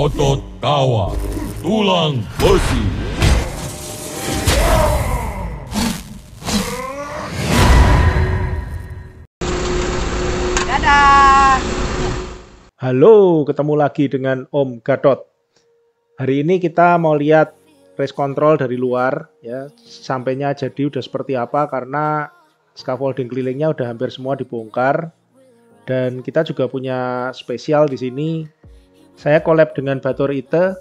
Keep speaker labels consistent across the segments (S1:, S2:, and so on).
S1: otot kawat, tulang besi.
S2: Dadah.
S3: Halo, ketemu lagi dengan Om Gatot. Hari ini kita mau lihat race control dari luar, ya. Sampainya jadi udah seperti apa karena scaffolding kelilingnya udah hampir semua dibongkar. Dan kita juga punya spesial di sini. Saya collab dengan Batur Ite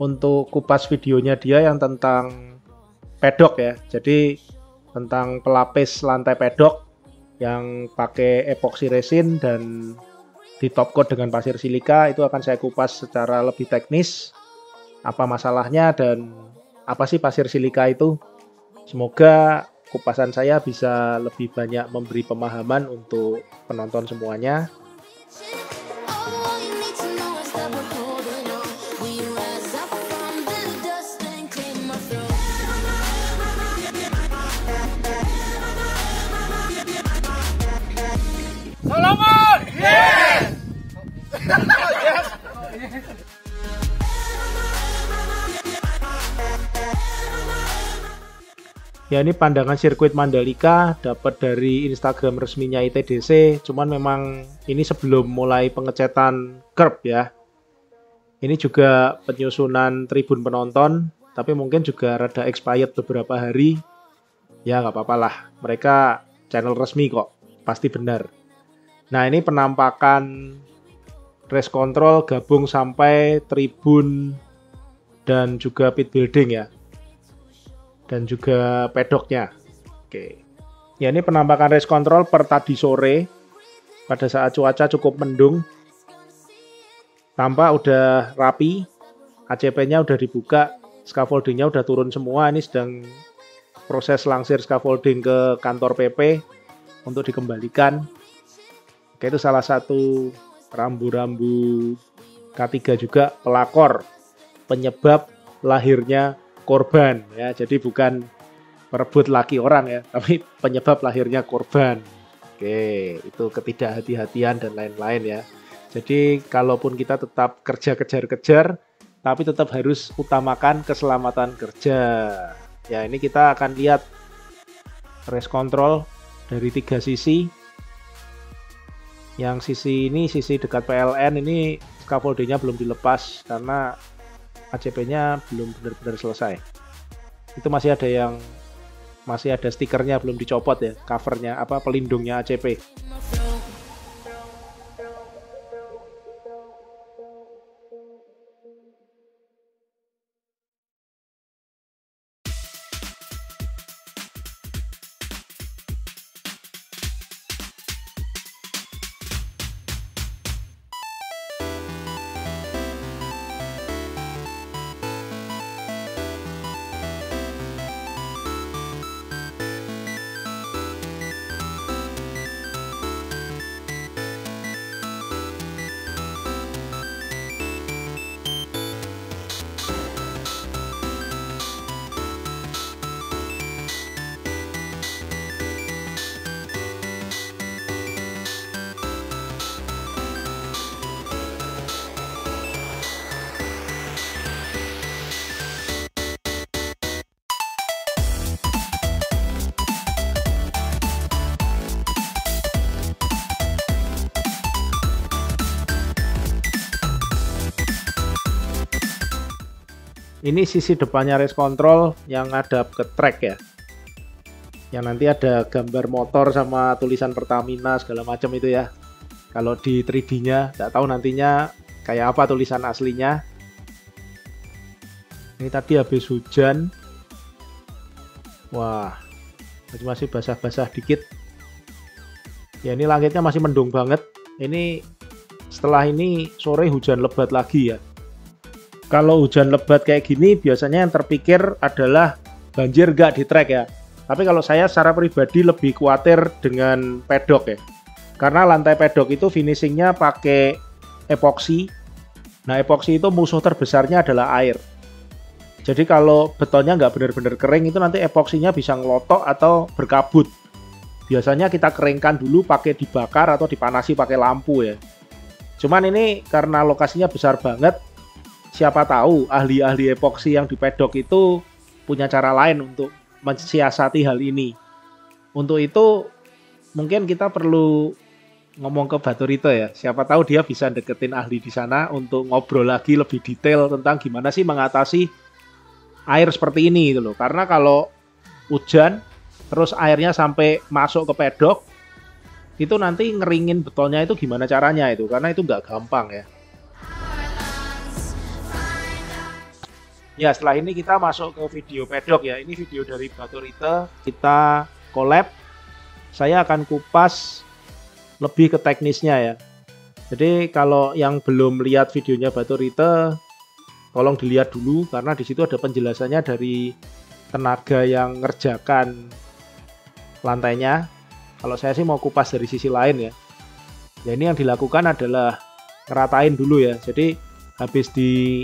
S3: untuk kupas videonya dia yang tentang pedok ya. Jadi tentang pelapis lantai pedok yang pakai epoxy resin dan di top coat dengan pasir silika. Itu akan saya kupas secara lebih teknis. Apa masalahnya dan apa sih pasir silika itu? Semoga kupasan saya bisa lebih banyak memberi pemahaman untuk penonton semuanya.
S2: Solomon! Yes!
S3: Ya, ini pandangan sirkuit Mandalika dapat dari Instagram resminya ITDC. Cuman memang ini sebelum mulai pengecetan curb ya. Ini juga penyusunan tribun penonton, tapi mungkin juga rada expired beberapa hari. Ya nggak apa-apa lah, mereka channel resmi kok, pasti benar. Nah, ini penampakan race control gabung sampai tribun dan juga pit building ya. Dan juga pedoknya. Oke. Ya, ini penampakan race control per tadi sore pada saat cuaca cukup mendung. Tampak udah rapi, ACP-nya udah dibuka, scaffoldingnya udah turun semua. Ini sedang proses langsir scaffolding ke kantor PP untuk dikembalikan. Oke, itu salah satu rambu-rambu K3 juga pelakor penyebab lahirnya korban ya, jadi bukan merebut laki orang ya, tapi penyebab lahirnya korban. Oke, itu ketidakhati-hatian dan lain-lain ya. Jadi kalaupun kita tetap kerja kejar-kejar, tapi tetap harus utamakan keselamatan kerja. Ya, ini kita akan lihat race control dari 3 sisi. Yang sisi ini, sisi dekat PLN ini scaffoldingnya belum dilepas karena ACP-nya belum benar-benar selesai. Itu masih ada stikernya belum dicopot ya, covernya apa pelindungnya ACP. Ini sisi depannya race control yang ngadap ke track ya. Yang nanti ada gambar motor sama tulisan Pertamina segala macam itu ya. Kalau di 3D-nya, nggak tahu nantinya kayak apa tulisan aslinya. Ini tadi habis hujan. Wah, masih basah-basah dikit. Ya, ini langitnya masih mendung banget. Ini setelah ini sore hujan lebat lagi ya. Kalau hujan lebat kayak gini biasanya yang terpikir adalah banjir nggak di track ya. Tapi kalau saya secara pribadi lebih khawatir dengan pedok ya. Karena lantai pedok itu finishingnya pakai epoxy. Nah, epoxy itu musuh terbesarnya adalah air. Jadi kalau betonnya nggak benar-benar kering itu nanti epoksinya bisa ngelotok atau berkabut. Biasanya kita keringkan dulu pakai dibakar atau dipanasi pakai lampu ya. Cuman ini karena lokasinya besar banget, siapa tahu ahli-ahli epoksi yang di pedok itu punya cara lain untuk mensiasati hal ini. Untuk itu mungkin kita perlu ngomong ke Baturito ya. Siapa tahu dia bisa deketin ahli di sana untuk ngobrol lagi lebih detail tentang gimana sih mengatasi air seperti ini gitu loh. Karena kalau hujan terus airnya sampai masuk ke pedok, itu nanti ngeringin betonnya itu gimana caranya itu, karena itu nggak gampang ya. Ya, setelah ini kita masuk ke video pedok ya. Ini video dari Baturito, kita collab. Saya akan kupas lebih ke teknisnya ya. Jadi kalau yang belum lihat videonya Baturito, tolong dilihat dulu karena di situ ada penjelasannya dari tenaga yang ngerjakan lantainya. Kalau saya sih mau kupas dari sisi lain ya. Ya ini yang dilakukan adalah ngeratain dulu ya. Jadi habis di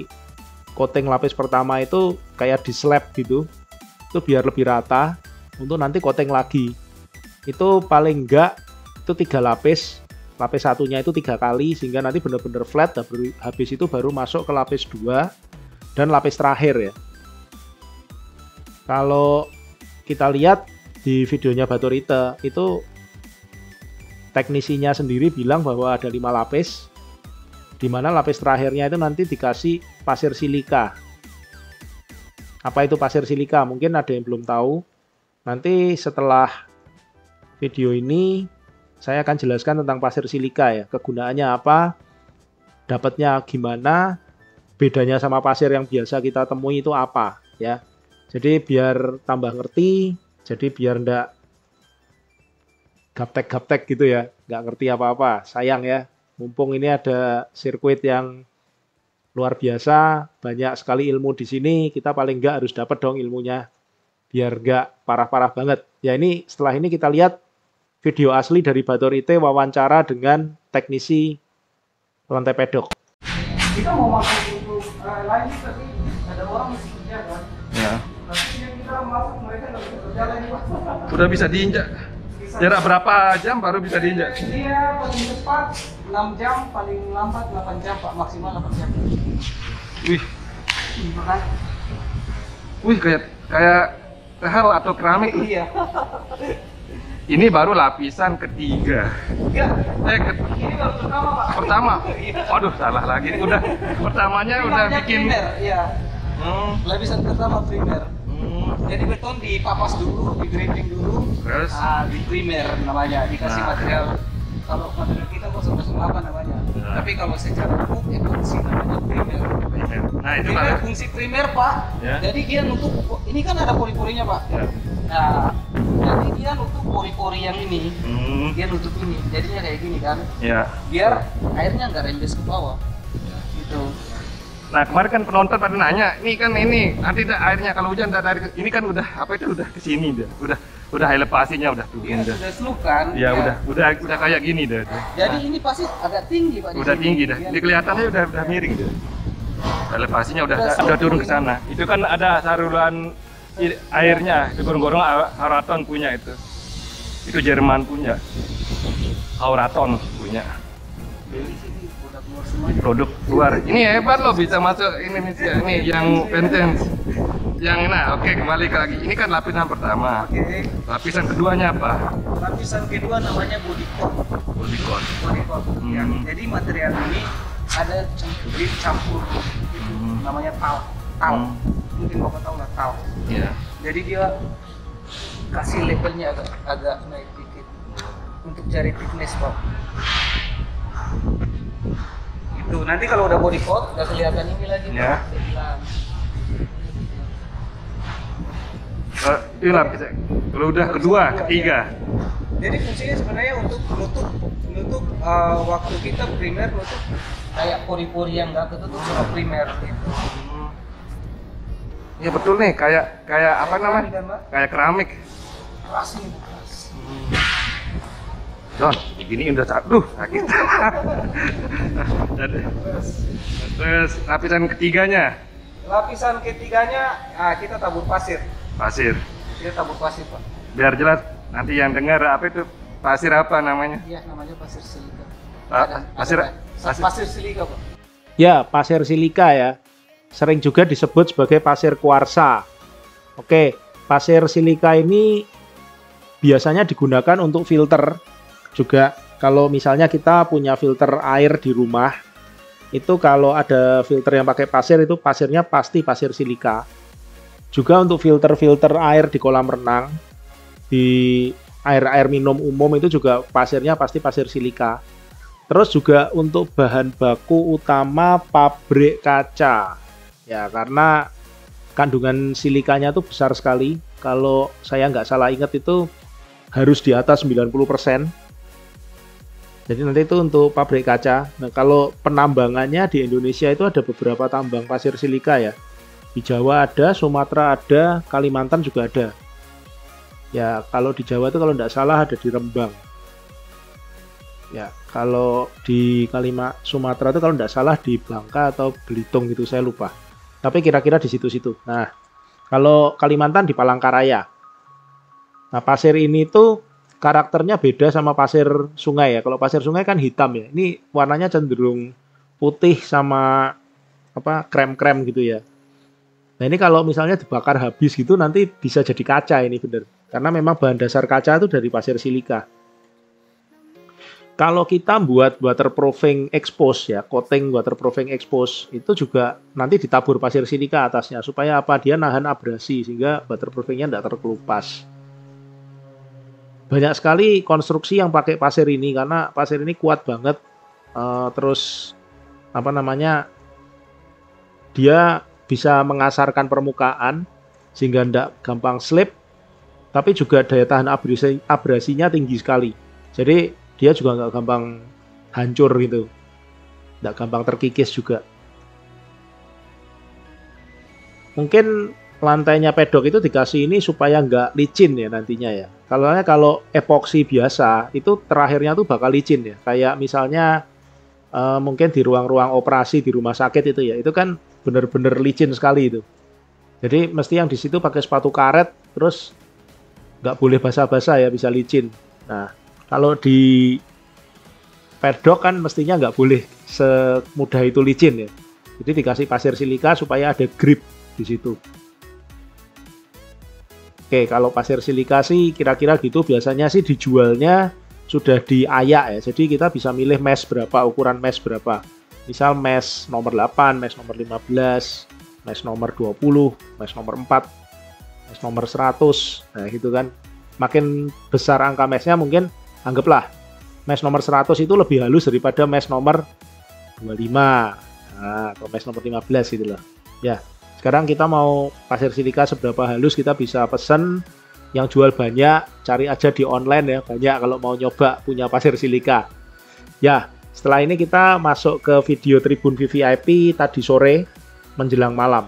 S3: coating lapis pertama itu kayak di slab gitu. Itu biar lebih rata untuk nanti coating lagi. Itu paling enggak itu 3 lapis. Lapis satunya itu 3 kali sehingga nanti benar-benar flat. Habis itu baru masuk ke lapis 2 dan lapis terakhir ya. Kalau kita lihat di videonya Baturito itu teknisinya sendiri bilang bahwa ada 5 lapis, di mana lapis terakhirnya itu nanti dikasih pasir silika. Apa itu pasir silika? Mungkin ada yang belum tahu. Nanti setelah video ini saya akan jelaskan tentang pasir silika ya, kegunaannya apa, dapatnya gimana, bedanya sama pasir yang biasa kita temui itu apa ya. Jadi biar tambah ngerti, jadi biar ndak gaptek-gaptek gitu ya, nggak ngerti apa-apa. Sayang ya, mumpung ini ada sirkuit yang luar biasa, banyak sekali ilmu di sini, kita paling nggak harus dapat dong ilmunya, biar nggak parah-parah banget. Ya ini setelah ini kita lihat video asli dari Baturito wawancara dengan teknisi lantai pedok.
S4: Kita mau masuk untuk lain tapi ada orang mesti kerja kan.
S5: Ya.
S4: Tapi kita masuk mereka nggak bisa kerja lagi Pak.
S5: Udah bisa diinjak. Jarak berapa jam baru bisa diinjak?
S4: Dia paling cepat 6 jam, paling lambat 8 jam Pak, maksimal 8 jam.
S5: Wih,
S4: Makan?
S5: wih kayak hal atau keramik.
S4: Iya.
S5: Ini baru lapisan ketiga.
S4: Enggak.
S5: Ini
S4: baru pertama Pak.
S5: Pertama. Waduh, salah lagi. Udah pertamanya
S4: Ini
S5: udah
S4: namanya
S5: bikin.
S4: primer, iya.
S5: Lapisan
S4: pertama primer. Jadi beton dipapas dulu, di grinding dulu.
S5: Terus?
S4: Di primer namanya, dikasih material. Kalau material kita 008 namanya. Tapi kalau secara umum epoksi namanya primer.
S5: Nah, itu
S4: Primer,
S5: lah.
S4: fungsi primer Pak.
S5: Ya.
S4: Jadi dia nutup, ini kan ada pori-porinya Pak.
S5: Ya.
S4: Nah, jadi dia nutup pori-pori yang ini. Dia nutup ini, jadinya kayak gini kan.
S5: Ya.
S4: Biar airnya nggak rembes ke bawah. Gitu.
S5: Nah, kemarin kan penonton pada nanya, ini nanti airnya kalau hujan dari ini kan udah udah ke sini dia. Udah air lepasinya udah turun
S4: Dia
S5: dah.
S4: sudah slope kan.
S5: Ya,
S4: dia-
S5: udah kayak gini dah.
S4: Jadi ini pasti agak tinggi Pak. di
S5: Udah
S4: sini.
S5: tinggi dah.
S4: Dia-
S5: Ini kelihatannya udah miring dah. Elevasinya
S4: Udah
S5: udah turun ke sana. Itu kan ada saluran airnya, itu gorong-gorong Auraton punya itu. Itu Jerman punya. Auraton punya.
S4: Dari sini udah keluar semuanya.
S5: Produk luar. Ini hebat loh bisa masuk Indonesia. Ini yang Pentens. Yang oke, kembali ke lagi. Ini kan lapisan pertama.
S4: Oke.
S5: Lapisan keduanya apa?
S4: Lapisan kedua namanya body coat.
S5: Polygon.
S4: Body coat. Ya. Jadi material ini ada campur namanya tal. Mungkin Bapak tahu lah tal.
S5: Iya.
S4: Jadi dia kasih levelnya agak naik dikit untuk cari thickness Pak. Itu nanti kalau udah body coat udah kelihatan ini lagi Pak.
S5: Ya.
S4: Saya bilang.
S5: Ini lapisan. Kalau udah kedua, ketiga.
S4: Jadi fungsinya sebenarnya untuk nutup waktu kita primer nutup kayak pori-pori yang nggak ketutup sama primer gitu.
S5: Ya betul nih, kayak apa namanya?
S4: Kan, Pak?
S5: Kayak keramik.
S4: Keras nih Bu, keras.
S5: Don, ini udah sakit. Terus lapisan ketiganya
S4: Lapisan ketiganya kita tabur pasir.
S5: pasir.
S4: Kita tabur pasir Pak.
S5: Biar jelas nanti yang dengar apa itu pasir apa namanya?
S4: Iya namanya pasir silika.
S5: Pasir
S4: Pasir silika Pak.
S3: Ya, pasir silika ya. sering juga disebut sebagai pasir kuarsa. Oke, pasir silika ini biasanya digunakan untuk filter juga. Kalau misalnya kita punya filter air di rumah, itu kalau ada filter yang pakai pasir, itu pasirnya pasti pasir silika. Juga untuk filter-filter air di kolam renang, di air-air minum umum itu juga pasirnya pasti pasir silika. Terus juga untuk bahan baku utama pabrik kaca. Ya, karena kandungan silikanya tuh besar sekali. Kalau saya nggak salah ingat itu harus di atas 90%. Jadi nanti itu untuk pabrik kaca. Nah, kalau penambangannya di Indonesia itu ada beberapa tambang pasir silika ya. Di Jawa ada, Sumatera ada, Kalimantan juga ada. Ya, kalau di Jawa itu kalau nggak salah ada di Rembang. Ya, kalau di Sumatera itu kalau nggak salah di Bangka atau Belitung gitu, saya lupa. Tapi kira-kira di situ-situ. Nah, kalau Kalimantan di Palangkaraya. Nah, pasir ini tuh karakternya beda sama pasir sungai ya. Kalau pasir sungai kan hitam ya. Ini warnanya cenderung putih sama krem-krem gitu ya. Nah, ini kalau misalnya dibakar habis gitu nanti bisa jadi kaca ini bener. Karena memang bahan dasar kaca itu dari pasir silika. Kalau kita buat waterproofing expose ya, coating waterproofing expose itu juga nanti ditabur pasir silika atasnya supaya apa? Dia nahan abrasi sehingga waterproofingnya tidak terkelupas. Banyak sekali konstruksi yang pakai pasir ini karena pasir ini kuat banget. Terus dia bisa mengasarkan permukaan sehingga tidak gampang slip, tapi juga daya tahan abrasinya tinggi sekali. Jadi dia juga nggak gampang hancur gitu, nggak gampang terkikis juga. Mungkin lantainya pedok itu dikasih ini supaya nggak licin ya nantinya ya. Kalau epoksi biasa itu terakhirnya tuh bakal licin ya. Kayak misalnya mungkin di ruang-ruang operasi di rumah sakit itu ya, itu kan bener-bener licin sekali itu. Jadi mesti yang di situ pakai sepatu karet, terus nggak boleh basah-basah ya, bisa licin. Nah, kalau di pedok kan mestinya nggak boleh semudah itu licin ya. Jadi dikasih pasir silika supaya ada grip di situ. Oke, kalau pasir silika sih kira-kira gitu. Biasanya sih dijualnya sudah diayak ya. Jadi kita bisa milih mesh berapa, ukuran mesh berapa. Misal mesh nomor 8, mesh nomor 15, mesh nomor 20, mesh nomor 4, mesh nomor 100. Nah, gitu kan. Makin besar angka meshnya mungkin anggaplah mesh nomor 100 itu lebih halus daripada mesh nomor 25. Nah, atau mesh nomor 15 gitu loh. Ya, sekarang kita mau pasir silika seberapa halus kita bisa pesen. Yang jual banyak, cari aja di online ya. Banyak kalau mau nyoba punya pasir silika. Ya, setelah ini kita masuk ke video Tribun VVIP tadi sore menjelang malam.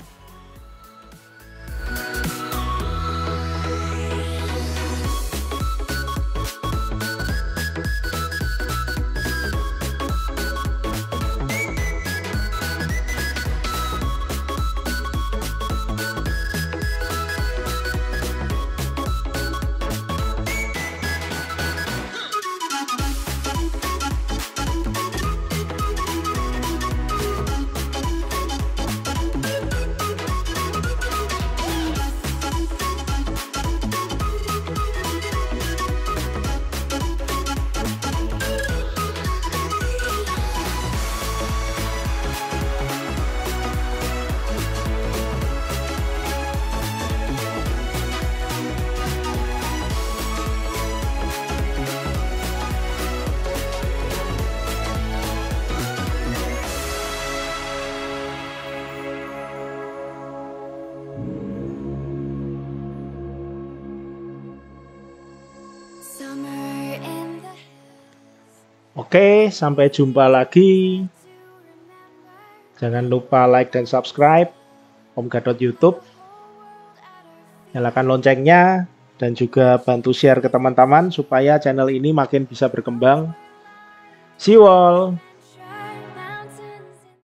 S3: Oke, sampai jumpa lagi. Jangan lupa like dan subscribe Om Gatot YouTube. Nyalakan loncengnya dan juga bantu share ke teman-teman supaya channel ini makin bisa berkembang. See you all.